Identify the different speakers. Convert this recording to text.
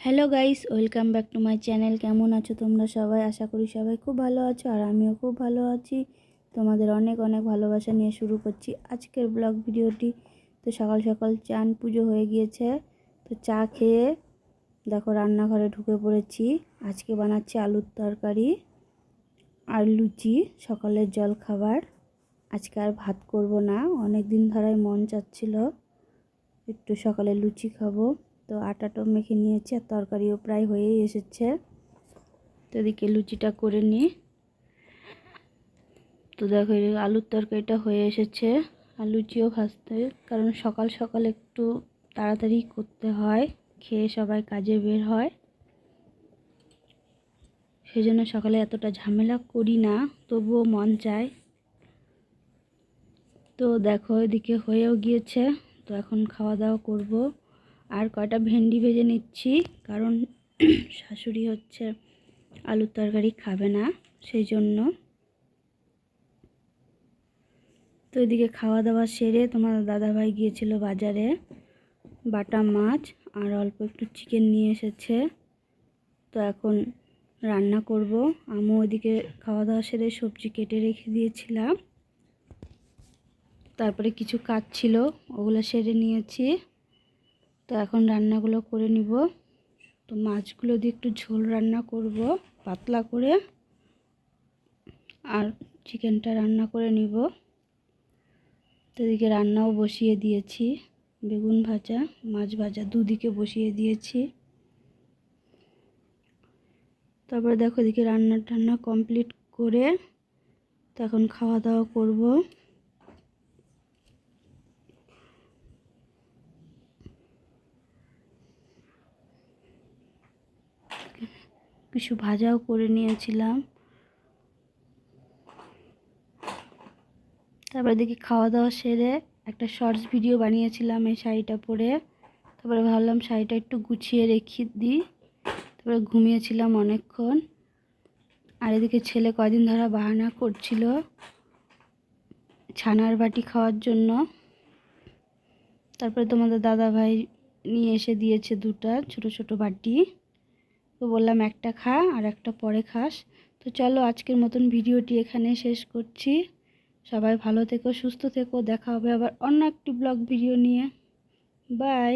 Speaker 1: Hello guys, welcome back to my channel. কেমন আছো তোমরা সবাই? আশা করি সবাই খুব ভালো আছো আর আমিও খুব ভালো আছি। তোমাদের অনেক অনেক ভালোবাসা নিয়ে শুরু করছি আজকের ব্লগ ভিডিওটি। তো সকাল সকাল চান পুজো হয়ে গিয়েছে, তো চা খেয়ে দেখো রান্নাঘরে ঢুকে পড়েছি। আজকে বানাচ্ছি আলুর তরকারি আর লুচি, সকালের জল খাবার। আজকে আর ভাত করব না, অনেক দিন ধরেই মন চাচ্ছিল একটু সকালে লুচি খাবো। তো আটাটাও মেখে নিয়েছি আর তরকারিও প্রায় হয়েই এসেছে। তো এদিকে লুচিটা করে নিই। তো দেখো আলুর তরকারিটা হয়ে এসেছে আর লুচিও ভাজতে, কারণ সকাল সকাল একটু তাড়াতাড়ি করতে হয়, খেয়ে সবাই কাজে বের হয়, সেই জন্য সকালে এতটা ঝামেলা করি না, তবুও মন চায়। তো দেখো এদিকে হয়েও গিয়েছে, তো এখন খাওয়া দাওয়া করব। আর কয়টা ভেন্ডি ভেজে নিচ্ছি, কারণ শাশুড়ি হচ্ছে আলুর তরকারি খাবে না, সেই জন্য। তো এদিকে খাওয়া দাওয়া সেরে তোমার দাদাভাই গিয়েছিল বাজারে, বাটা মাছ আর অল্প একটু চিকেন নিয়ে এসেছে। তো এখন রান্না করব। আমিও ওইদিকে খাওয়া দাওয়া সেরে সবজি কেটে রেখে দিয়েছিলাম, তারপরে কিছু কাজ ছিল ওগুলো সেরে নিয়েছি। তো এখন রান্নাগুলো করে নিব। তো মাছগুলো দিয়ে একটু ঝোল রান্না করব পাতলা করে, আর চিকেনটা রান্না করে নিব। তো এদিকে রান্নাও বসিয়ে দিয়েছি, বেগুন ভাজা মাছ ভাজা দুদিকে বসিয়ে দিয়েছি। তারপরে দেখো এদিকে রান্না টান্না কমপ্লিট করে তখন খাওয়া দাওয়া করব। কিছু ভাজাও করে নিয়েছিলাম। তারপরে দেখি খাওয়া দাওয়া সেরে একটা শর্টস ভিডিও বানিয়েছিলাম এই শাড়িটা পরে। তারপরে ভাবলাম শাড়িটা একটু গুছিয়ে রেখে দিই। তারপরে ঘুমিয়েছিলাম অনেকক্ষণ। আর এদিকে ছেলে কদিন ধরে বাহানা করছিল ছানার বাটি খাওয়ার জন্য। তারপরে তোমাদের দাদাভাই নিয়ে এসে দিয়েছে দুটো ছোট ছোট বাটি। তো বললাম একটা খা আর একটা পরে খাস। তো চলো আজকের মতন ভিডিওটি এখানে শেষ করছি। সবাই ভালো থেকো, সুস্থ থেকো। দেখা হবে আবার অন্য একটি ব্লগ ভিডিও নিয়ে। বাই।